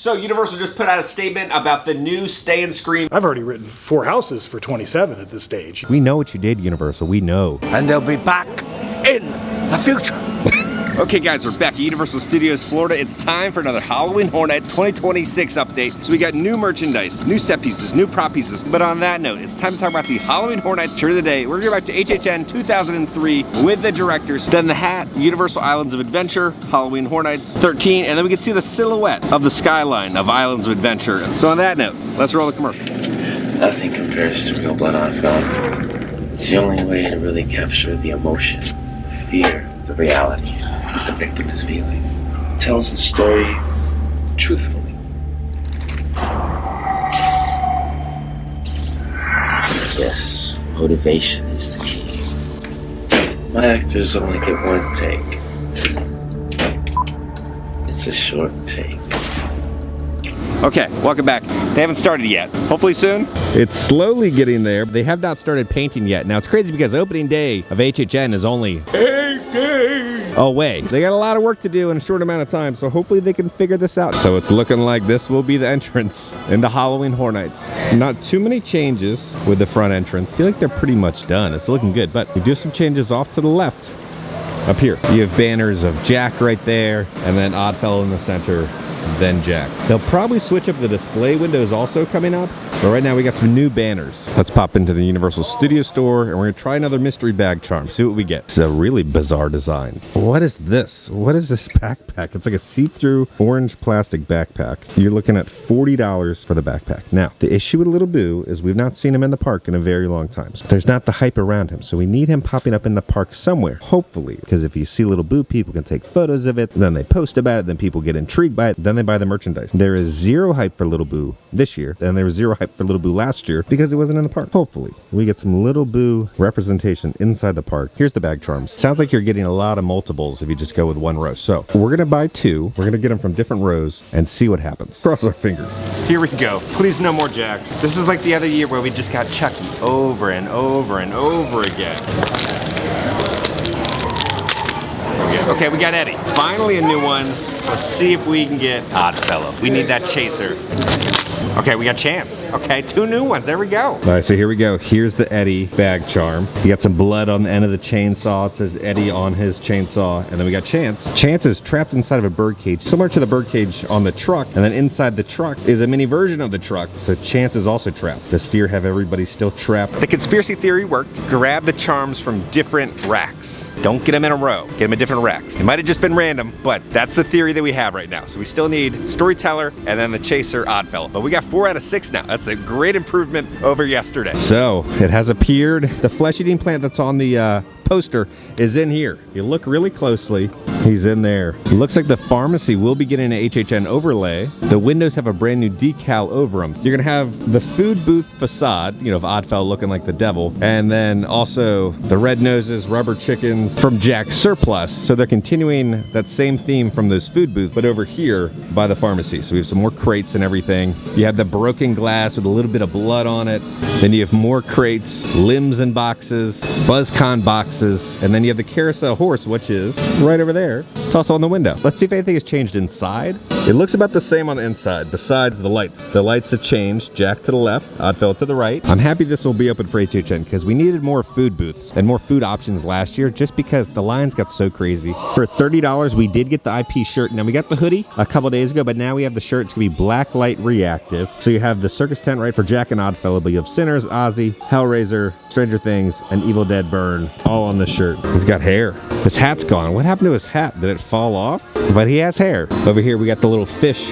So Universal just put out a statement about the new Stay and Scream. I've already written 4 houses for 27 at this stage. We know what you did, Universal. We know. And they'll be back in the future. Okay guys, we're back at Universal Studios Florida. It's time for another Halloween Horror Nights 2026 update. So we got new merchandise, new set pieces, new prop pieces. But on that note, it's time to talk about the Halloween Horror Nights shirt of the day. We're going back to HHN 2003 with the directors. Then the hat, Universal Islands of Adventure, Halloween Horror Nights 13. And then we can see the silhouette of the skyline of Islands of Adventure. So on that note, let's roll the commercial. Nothing compares to real blood on film. It's the only way to really capture the emotion, the fear, the reality that the victim is feeling. It tells the story truthfully. Yes, motivation is the key. My actors only get one take. It's a short take. Okay, welcome back. They haven't started yet. Hopefully soon. It's slowly getting there. They have not started painting yet. Now it's crazy because opening day of HHN is only 8 days away. They got a lot of work to do in a short amount of time, so hopefully they can figure this out. So it's looking like this will be the entrance into Halloween Horror Nights. Not too many changes with the front entrance. I feel like they're pretty much done. It's looking good, but we do some changes off to the left. Up here, you have banners of Jack right there, and then Oddfellow in the center, then Jack. They'll probably switch up the display windows also coming up, but right now we got some new banners. Let's pop into the Universal Studio store and we're gonna try another mystery bag charm, see what we get. It's a really bizarre design. What is this? What is this backpack? It's like a see-through orange plastic backpack. You're looking at $40 for the backpack. Now, the issue with Little Boo is we've not seen him in the park in a very long time. So there's not the hype around him, so we need him popping up in the park somewhere, hopefully, because if you see Little Boo, people can take photos of it, then they post about it, then people get intrigued by it, then they buy the merchandise. There is zero hype for Little Boo this year, and there was zero hype for Little Boo last year because it wasn't in the park. Hopefully, we get some Little Boo representation inside the park. Here's the bag charms. Sounds like you're getting a lot of multiples if you just go with one row. So we're gonna buy 2. We're gonna get them from different rows and see what happens. Cross our fingers. Here we go. Please no more Jacks. This is like the other year where we just got Chucky over and over and over again. Okay, we got Eddie. Finally a new one. Let's see if we can get Oddfellow. We need that chaser. Okay, we got Chance. Okay, 2 new ones. There we go. All right, so here we go. Here's the Eddie bag charm. You got some blood on the end of the chainsaw. It says Eddie on his chainsaw. And then we got Chance. Chance is trapped inside of a bird cage, similar to the bird cage on the truck. And then inside the truck is a mini version of the truck. So Chance is also trapped. Does fear have everybody still trapped? The conspiracy theory worked. Grab the charms from different racks. Don't get them in a row. Get them in different racks. It might have just been random, but that's the theory that we have right now. So we still need Storyteller and then the Chaser Oddfellow. But we got 4 out of 6 now. That's a great improvement over yesterday. So it has appeared. The flesh-eating plant that's on the poster is in here. If you look really closely, he's in there. It looks like the pharmacy will be getting an HHN overlay. The windows have a brand new decal over them. You're gonna have the food booth facade, you know, of Oddfellow looking like the devil, and then also the red noses, rubber chickens from Jack's surplus. So they're continuing that same theme from those food booths, but over here by the pharmacy. So we have some more crates and everything. You have the broken glass with a little bit of blood on it. Then you have more crates, limbs and boxes, BuzzCon boxes, and then you have the carousel horse, which is right over there. It's also on the window. Let's see if anything has changed inside. It looks about the same on the inside, besides the lights. The lights have changed. Jack to the left, Oddfellow to the right. I'm happy this will be open for HHN because we needed more food booths and more food options last year just because the lines got so crazy. For $30, we did get the IP shirt. Now we got the hoodie a couple days ago, but now we have the shirt. It's gonna be black light reactive. So you have the circus tent right for Jack and Oddfellow, but you have Sinners, Ozzy, Hellraiser, Stranger Things, and Evil Dead Burn all on the shirt. He's got hair. His hat's gone. What happened to his hat? Did it fall off? But he has hair. Over here we got the little fish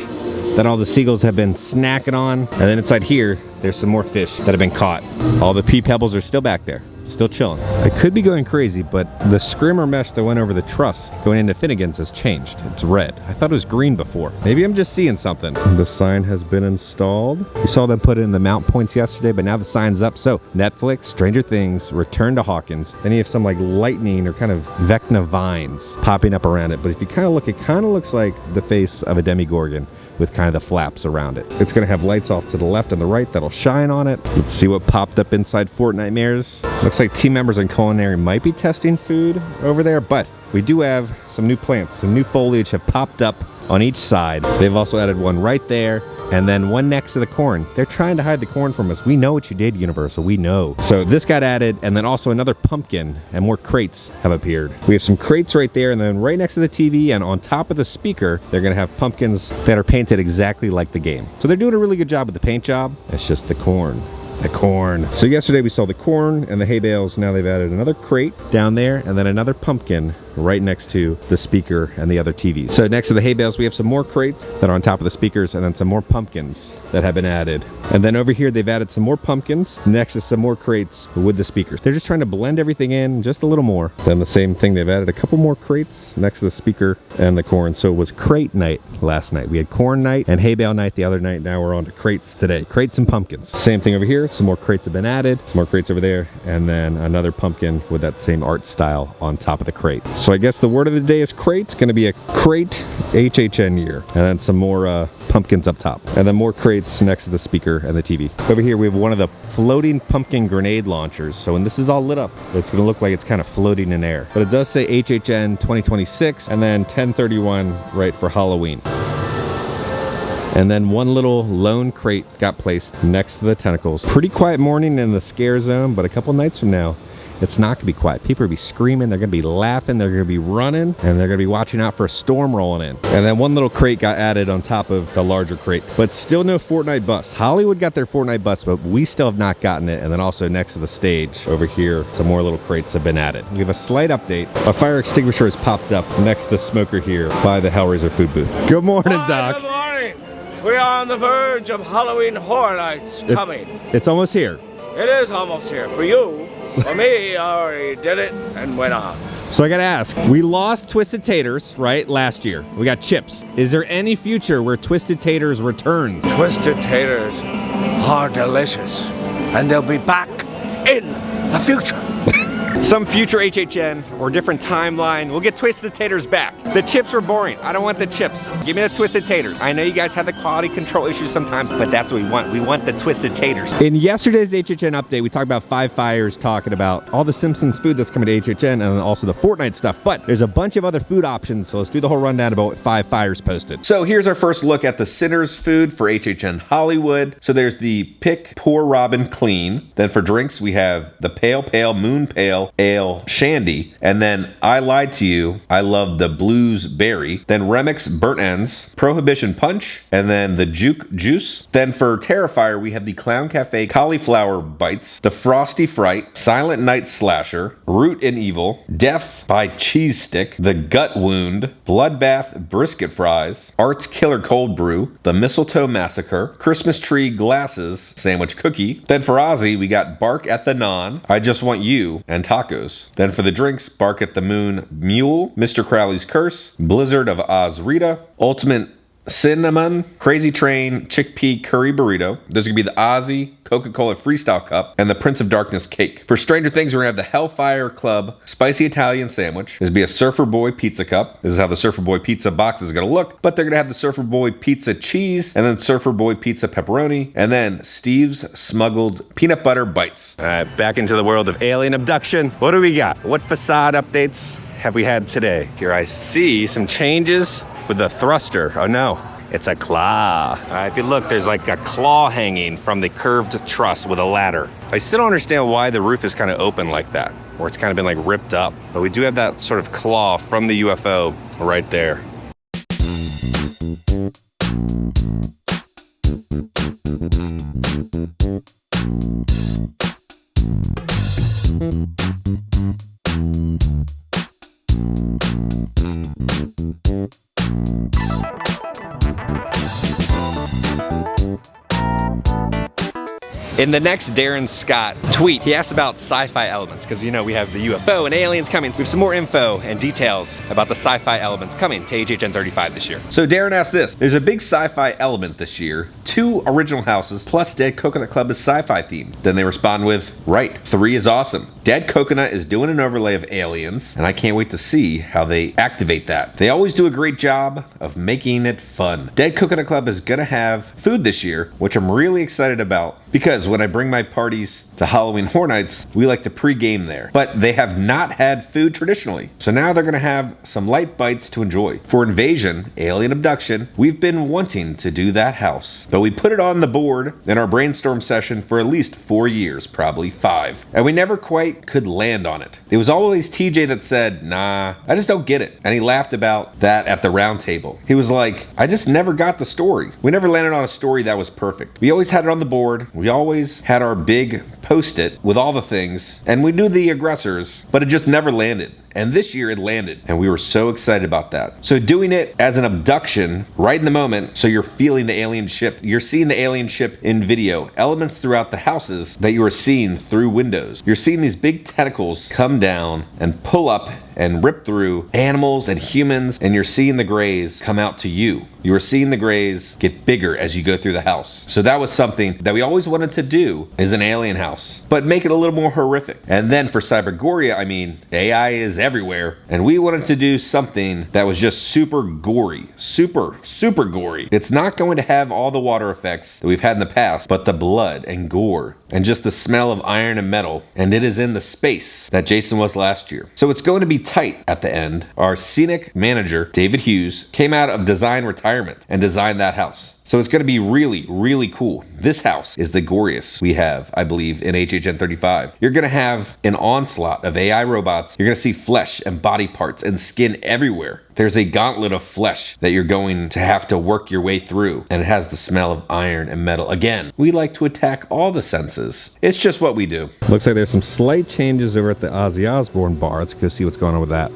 that all the seagulls have been snacking on. And then inside here, there's some more fish that have been caught. All the pea pebbles are still back there. Still chilling. I could be going crazy, but the scrimmer mesh that went over the truss going into Finnegan's has changed. It's red. I thought it was green before. Maybe I'm just seeing something. The sign has been installed. We saw them put in the mount points yesterday, but now the sign's up. So Netflix, Stranger Things, Return to Hawkins. Then you have some like lightning or kind of Vecna vines popping up around it. But if you kind of look, it kind of looks like the face of a Demogorgon with kind of the flaps around it. It's gonna have lights off to the left and the right that'll shine on it. Let's see what popped up inside Fort Nightmares. Looks like team members in culinary might be testing food over there, but we do have some new plants, some new foliage have popped up on each side. They've also added one right there, and then one next to the corn. They're trying to hide the corn from us. We know what you did, Universal, we know. So this got added, and then also another pumpkin, and more crates have appeared. We have some crates right there, and then right next to the TV and on top of the speaker, they're gonna have pumpkins that are painted exactly like the game. So they're doing a really good job with the paint job. It's just the corn. The corn. So yesterday we saw the corn and the hay bales. Now they've added another crate down there and then another pumpkin right next to the speaker and the other TVs. So next to the hay bales we have some more crates that are on top of the speakers and then some more pumpkins that have been added. And then over here they've added some more pumpkins next to some more crates with the speakers. They're just trying to blend everything in just a little more. Then the same thing, they've added a couple more crates next to the speaker and the corn. So it was crate night last night. We had corn night and hay bale night the other night. Now we're on to crates today. Crates and pumpkins. Same thing over here. Some more crates have been added. Some more crates over there. And then another pumpkin with that same art style on top of the crate. So I guess the word of the day is crate. It's going to be a crate HHN year. And then some more pumpkins up top. And then more crates next to the speaker and the TV. Over here we have one of the floating pumpkin grenade launchers. So when this is all lit up, it's going to look like it's kind of floating in air. But it does say HHN 2026 and then 1031 right for Halloween. And then one little lone crate got placed next to the tentacles. Pretty quiet morning in the scare zone, but a couple nights from now, it's not gonna be quiet. People are gonna be screaming, they're gonna be laughing, they're gonna be running, and they're gonna be watching out for a storm rolling in. And then one little crate got added on top of the larger crate, but still no Fortnite bus. Hollywood got their Fortnite bus, but we still have not gotten it. And then also next to the stage over here, some more little crates have been added. We have a slight update. A fire extinguisher has popped up next to the smoker here by the Hellraiser food booth. Good morning, Doc. Good morning. We are on the verge of Halloween Horror Nights coming. It's almost here. It is almost here. For you, for me, I already did it and went on. So I gotta ask, we lost Twisted Taters, right, last year. We got chips. Is there any future where Twisted Taters returns? Twisted Taters are delicious, and they'll be back in the future. Some future HHN or different timeline, we'll get Twisted Taters back. The chips were boring. I don't want the chips. Give me the Twisted Taters. I know you guys have the quality control issues sometimes, but that's what we want. We want the Twisted Taters. In yesterday's HHN update, we talked about Five Fires, talking about all the Simpsons food that's coming to HHN and also the Fortnite stuff. But there's a bunch of other food options, so let's do the whole rundown about what Five Fires posted. So here's our first look at the Sinners food for HHN Hollywood. So there's the Pick Poor Robin Clean. Then for drinks, we have the Pale Pale Moon Pale Ale Shandy, and then I Lied to You, I Love the Blues Berry, then Remix Burnt Ends, Prohibition Punch, and then the Juke Juice. Then for Terrifier, we have the Clown Cafe Cauliflower Bites, the Frosty Fright, Silent Night Slasher, Root and Evil, Death by Cheese Stick, the Gut Wound, Bloodbath Brisket Fries, Art's Killer Cold Brew, the Mistletoe Massacre, Christmas Tree Glasses Sandwich Cookie. Then for Ozzy, we got Bark at the Non, I Just Want You, and Tacos. Then for the drinks, Bark at the Moon Mule, Mr. Crowley's Curse, Blizzard of Ozrita, Ultimate Cinnamon, Crazy Train, Chickpea Curry Burrito. There's gonna be the Ozzy Coca-Cola Freestyle Cup and the Prince of Darkness Cake. For Stranger Things, we're gonna have the Hellfire Club Spicy Italian Sandwich. There's gonna be a Surfer Boy Pizza Cup. This is how the Surfer Boy Pizza box is gonna look, but they're gonna have the Surfer Boy Pizza Cheese and then Surfer Boy Pizza Pepperoni and then Steve's Smuggled Peanut Butter Bites. All right, back into the world of alien abduction. What do we got? What facade updates have we had today? Here I see some changes with the thruster. Oh no, it's a claw. If you look, there's like a claw hanging from the curved truss with a ladder. I still don't understand why the roof is kind of open like that, or it's kind of been like ripped up. But we do have that sort of claw from the UFO right there. In the next Darren Scott tweet, he asked about sci-fi elements, because you know we have the UFO and aliens coming. So we have some more info and details about the sci-fi elements coming to HHN 35 this year. So Darren asked this: there's a big sci-fi element this year. 2 original houses plus Dead Coconut Club is sci-fi themed. Then they respond with, right, 3 is awesome. Dead Coconut is doing an overlay of aliens, and I can't wait to see how they activate that. They always do a great job of making it fun. Dead Coconut Club is gonna have food this year, which I'm really excited about, because when I bring my parties to Halloween Horror Nights, we like to pre-game there. But they have not had food traditionally. So now they're gonna have some light bites to enjoy. For Invasion, Alien Abduction, we've been wanting to do that house. But we put it on the board in our brainstorm session for at least 4 years, probably 5. And we never quite could land on it. It was always TJ that said, nah, I just don't get it. And he laughed about that at the round table. He was like, I just never got the story. We never landed on a story that was perfect. We always had it on the board. We always had our big post-it with all the things, and we knew the aggressors, but it just never landed. And this year it landed, and we were so excited about that. So doing it as an abduction right in the moment, so you're feeling the alien ship, you're seeing the alien ship in video, elements throughout the houses that you are seeing through windows. You're seeing these big tentacles come down and pull up and rip through animals and humans, and you're seeing the grays come out to you. You are seeing the grays get bigger as you go through the house. So that was something that we always wanted to do, is an alien house, but make it a little more horrific. And then for Cybergoria, I mean, AI is everywhere, and we wanted to do something that was just super gory, super gory. It's not going to have all the water effects that we've had in the past, but the blood and gore and just the smell of iron and metal, and it is in the space that Jason was last year. So it's going to be tight at the end. Our scenic manager, David Hughes, came out of design retirement and designed that house. So it's going to be really cool. This house is the goriest we have, I believe, in HHN 35. You're going to have an onslaught of AI robots. You're going to see flesh and body parts and skin everywhere. There's a gauntlet of flesh that you're going to have to work your way through, and it has the smell of iron and metal. Again, we like to attack all the senses. It's just what we do. Looks like there's some slight changes over at the Ozzy Osbourne bar. Let's go see what's going on with that.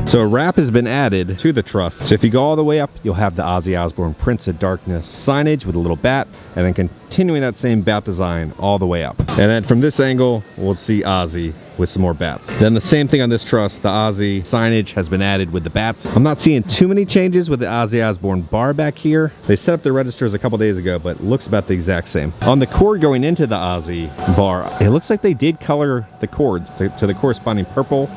So a wrap has been added to the truss. So if you go all the way up, you'll have the Ozzy Osbourne Prince of Darkness signage with a little bat, and then continuing that same bat design all the way up. And then from this angle, we'll see Ozzy with some more bats. Then the same thing on this truss, the Ozzy signage has been added with the bats. I'm not seeing too many changes with the Ozzy Osbourne bar back here. They set up the registers a couple days ago, but it looks about the exact same. On the cord going into the Ozzy bar, it looks like they did color the cords to the corresponding purple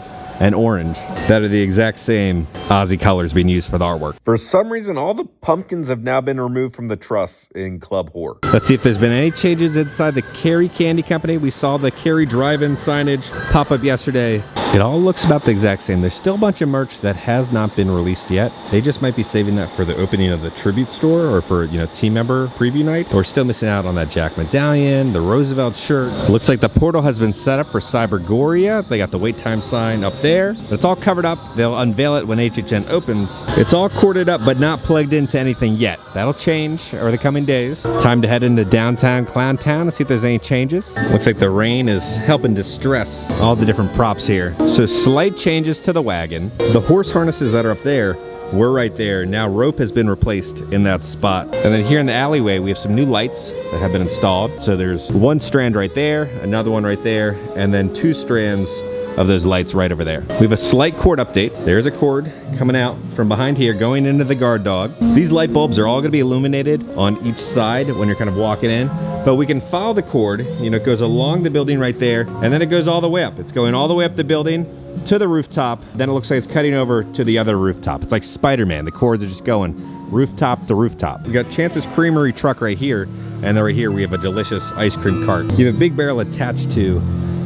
and orange that are the exact same Ozzy colors being used for the artwork. For some reason, all the pumpkins have now been removed from the truss in Club Horror. Let's see if there's been any changes inside the Carrie Candy Company. We saw the Carrie Drive-In signage pop up yesterday. It all looks about the exact same. There's still a bunch of merch that has not been released yet. They just might be saving that for the opening of the tribute store or for, you know, team member preview night. We're still missing out on that Jack medallion, the Roosevelt shirt. Looks like the portal has been set up for Cybergoria. They got the wait time sign up there. It's all covered up. They'll unveil it when HHN opens. It's all corded up but not plugged into anything yet. That'll change over the coming days. Time to head into downtown Clown Town to see if there's any changes. Looks like the rain is helping distress all the different props here. So slight changes to the wagon. The horse harnesses that are up there were right there. Now rope has been replaced in that spot. And then here in the alleyway, we have some new lights that have been installed. So there's one strand right there, another one right there, and then 2 strands of those lights right over there. We have a slight cord update. There's a cord coming out from behind here going into the guard dog. These light bulbs are all going to be illuminated on each side when you're kind of walking in, but we can follow the cord. You know, it goes along the building right there, and then it goes all the way up. It's going all the way up the building to the rooftop. Then it looks like it's cutting over to the other rooftop. It's like Spider-Man. The cords are just going rooftop to rooftop. We got Chance's Creamery truck right here, and then right here we have a delicious ice cream cart. You have a big barrel attached to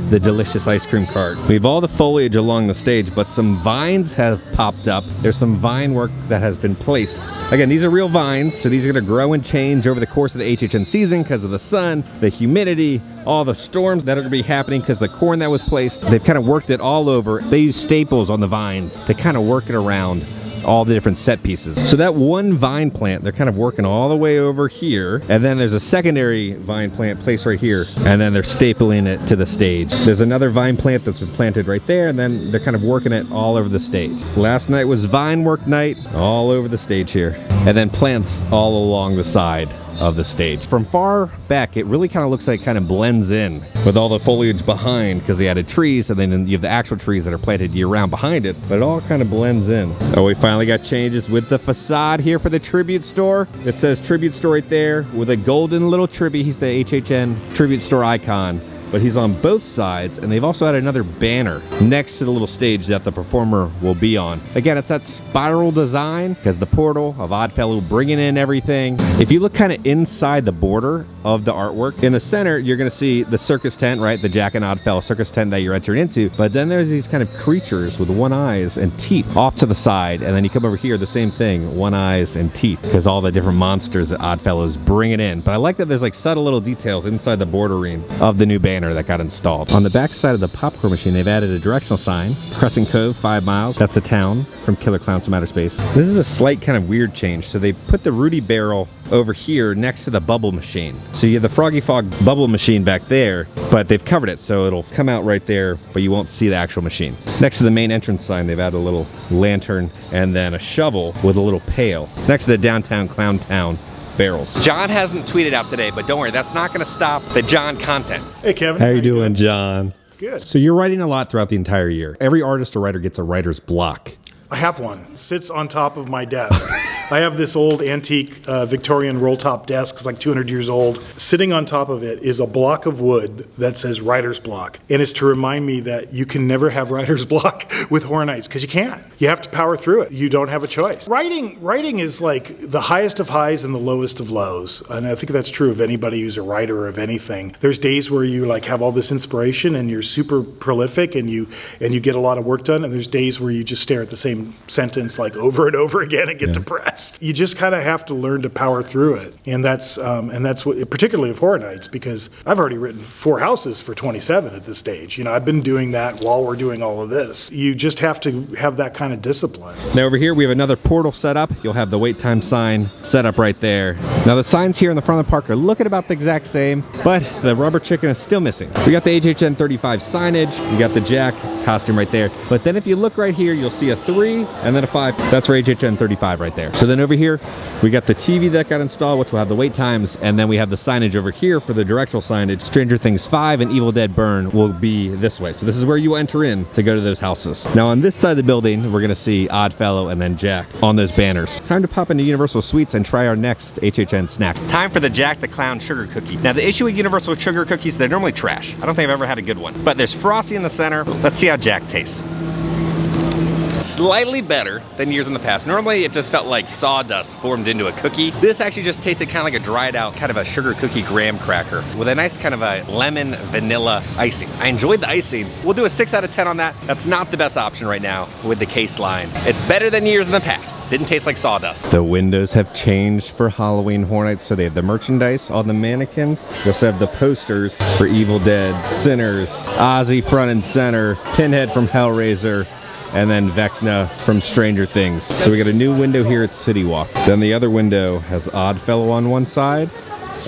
the delicious ice cream cart. We have all the foliage along the stage, but some vines have popped up. There's some vine work that has been placed. Again, these are real vines, so these are going to grow and change over the course of the HHN season because of the sun, the humidity, all the storms that are going to be happening because the corn that was placed. They've kind of worked it all over. They use staples on the vines to kind of work it around all the different set pieces. So that one vine plant, they're kind of working all the way over here, and then there's a secondary vine plant placed right here, and then they're stapling it to the stage. There's another vine plant that's been planted right there, and then they're kind of working it all over the stage. Last night was vine work night all over the stage here, and then plants all along the side of the stage. From far back, it really kind of looks like it kind of blends in with all the foliage behind because they added trees, and then you have the actual trees that are planted year-round behind it, but it all kind of blends in. Oh, we finally got changes with the facade here for the tribute store. It says tribute store right there with a golden little tribute. He's the HHN tribute store icon. but he's on both sides, and they've also had another banner next to the little stage that the performer will be on. Again, it's that spiral design because the portal of Oddfellow bringing in everything. If you look kind of inside the border of the artwork, in the center, you're going to see the circus tent, right? The Jack and Oddfellow circus tent that you're entering into. But then there's these kind of creatures with one eyes and teeth off to the side. And then you come over here, the same thing, one eyes and teeth, because all the different monsters that Oddfellow's bringing in. But I like that there's like subtle little details inside the bordering of the new banner that got installed. On the back side of the popcorn machine, they've added a directional sign. Crescent Cove, 5 miles. That's the town from Killer Clowns from Outer Space. This is a slight kind of weird change. So they put the Rudy barrel over here next to the bubble machine. So you have the Froggy Fog bubble machine back there, but they've covered it so it'll come out right there, but you won't see the actual machine. Next to the main entrance sign, they've added a little lantern and then a shovel with a little pail next to the Downtown Clown Town barrels. John hasn't tweeted out today, but don't worry, that's not going to stop the John content. Hey, Kevin. How you doing, John? Good. So you're writing a lot throughout the entire year. Every artist or writer gets a writer's block. I have one. It sits on top of my desk. I have this old antique Victorian roll-top desk. It's like 200 years old. Sitting on top of it is a block of wood that says writer's block. And it's to remind me that you can never have writer's block with Horror Nights, because you can't. You have to power through it. You don't have a choice. Writing is like the highest of highs and the lowest of lows. And I think that's true of anybody who's a writer of anything. There's days where you like have all this inspiration and you're super prolific and you get a lot of work done. And there's days where you just stare at the same sentence like over and over again and get depressed. You just kind of have to learn to power through it. And that's what, particularly of Horror Nights, because I've already written 4 houses for 27 at this stage. You know, I've been doing that while we're doing all of this. You just have to have that kind of discipline. Now over here we have another portal set up. You'll have the wait time sign set up right there. Now the signs here in the front of the park are looking about the exact same, but the rubber chicken is still missing. We got the HHN 35 signage, we got the Jack costume right there, but then if you look right here, you'll see a 3 and then a 5. That's for HHN 35 right there. So then over here we got the TV that got installed, which will have the wait times, and then we have the signage over here for the directional signage. Stranger Things 5 and Evil Dead Burn will be this way. So this is where you enter in to go to those houses. Now on this side of the building, we're gonna see Oddfellow and then Jack on those banners. Time to pop into Universal Sweets and try our next HHN snack. Time for the Jack the Clown sugar cookie. Now the issue with Universal sugar cookies, they're normally trash. I don't think I've ever had a good one. But there's Frosty in the center. Let's see how Jack tastes. Slightly better than years in the past. Normally it just felt like sawdust formed into a cookie. This actually just tasted kind of like a dried out kind of a sugar cookie graham cracker with a nice kind of a lemon vanilla icing. I enjoyed the icing. We'll do a 6 out of 10 on that. That's not the best option right now with the case line. It's better than years in the past. Didn't taste like sawdust. The windows have changed for Halloween Horror Nights, so they have the merchandise on the mannequins. They also have the posters for Evil Dead, Sinners, Ozzy front and center, Pinhead from Hellraiser, and then Vecna from Stranger Things. So we got a new window here at City Walk. Then the other window has Oddfellow on one side,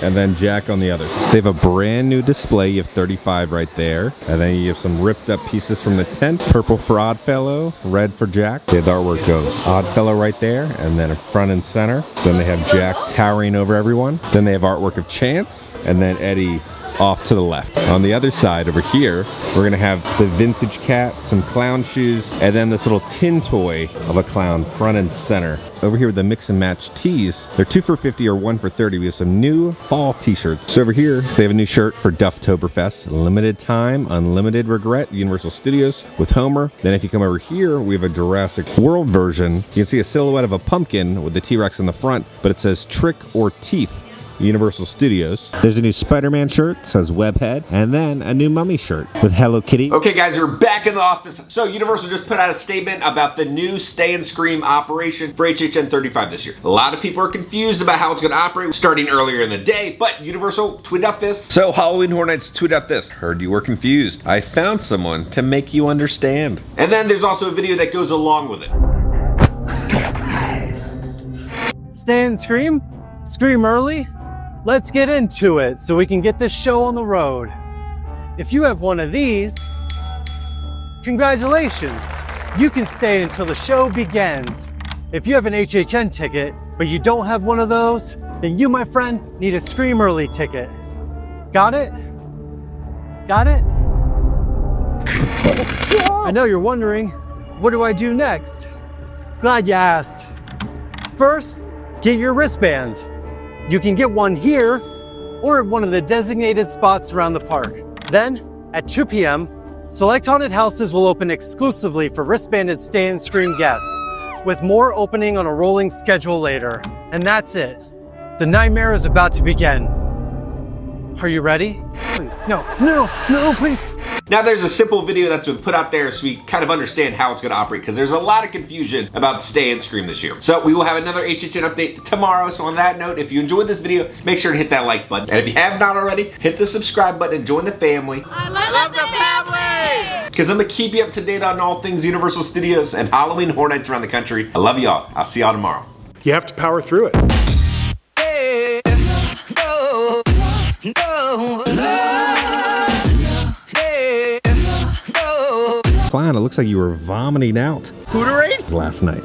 and then Jack on the other. They have a brand new display. You have 35 right there. And then you have some ripped up pieces from the tent. Purple for Oddfellow, red for Jack. The artwork goes Oddfellow right there, and then front and center. Then they have Jack towering over everyone. Then they have artwork of Chance, and then Eddie off to the left. On the other side over here, we're gonna have the vintage cat, some clown shoes, and then this little tin toy of a clown front and center. Over here with the mix and match tees, they're 2 for $50 or 1 for $30. We have some new fall t-shirts. So over here, they have a new shirt for Dufftoberfest, limited time, unlimited regret, Universal Studios with Homer. Then if you come over here, we have a Jurassic World version. You can see a silhouette of a pumpkin with the T-Rex in the front, but it says Trick or Teeth, Universal Studios. There's a new Spider-Man shirt, says Webhead, and then a new Mummy shirt with Hello Kitty. Okay guys, we're back in the office. So Universal just put out a statement about the new Stay and Scream operation for HHN 35 this year. A lot of people are confused about how it's gonna operate starting earlier in the day, but Universal tweeted out this. So Halloween Horror Nights tweeted out this. Heard you were confused. I found someone to make you understand. And then there's also a video that goes along with it. Stay and scream? Scream early? Let's get into it so we can get this show on the road. If you have one of these, congratulations. You can stay until the show begins. If you have an HHN ticket, but you don't have one of those, then you, my friend, need a Scream Early ticket. Got it? Got it? I know you're wondering, what do I do next? Glad you asked. First, get your wristbands. You can get one here or at one of the designated spots around the park. Then, at 2 p.m., select haunted houses will open exclusively for wristbanded Stay and Scream guests, with more opening on a rolling schedule later. And that's it. The nightmare is about to begin. Are you ready? Please. No, please. Now there's a simple video that's been put out there so we kind of understand how it's going to operate, because there's a lot of confusion about Stay and Scream this year. So we will have another HHN update tomorrow. So on that note, if you enjoyed this video, make sure to hit that like button. And if you have not already, hit the subscribe button and join the family. I love the family! Because I'm going to keep you up to date on all things Universal Studios and Halloween Horror Nights around the country. I love y'all. I'll see y'all tomorrow. You have to power through it. Clown, it looks like you were vomiting out Hooterade? last night.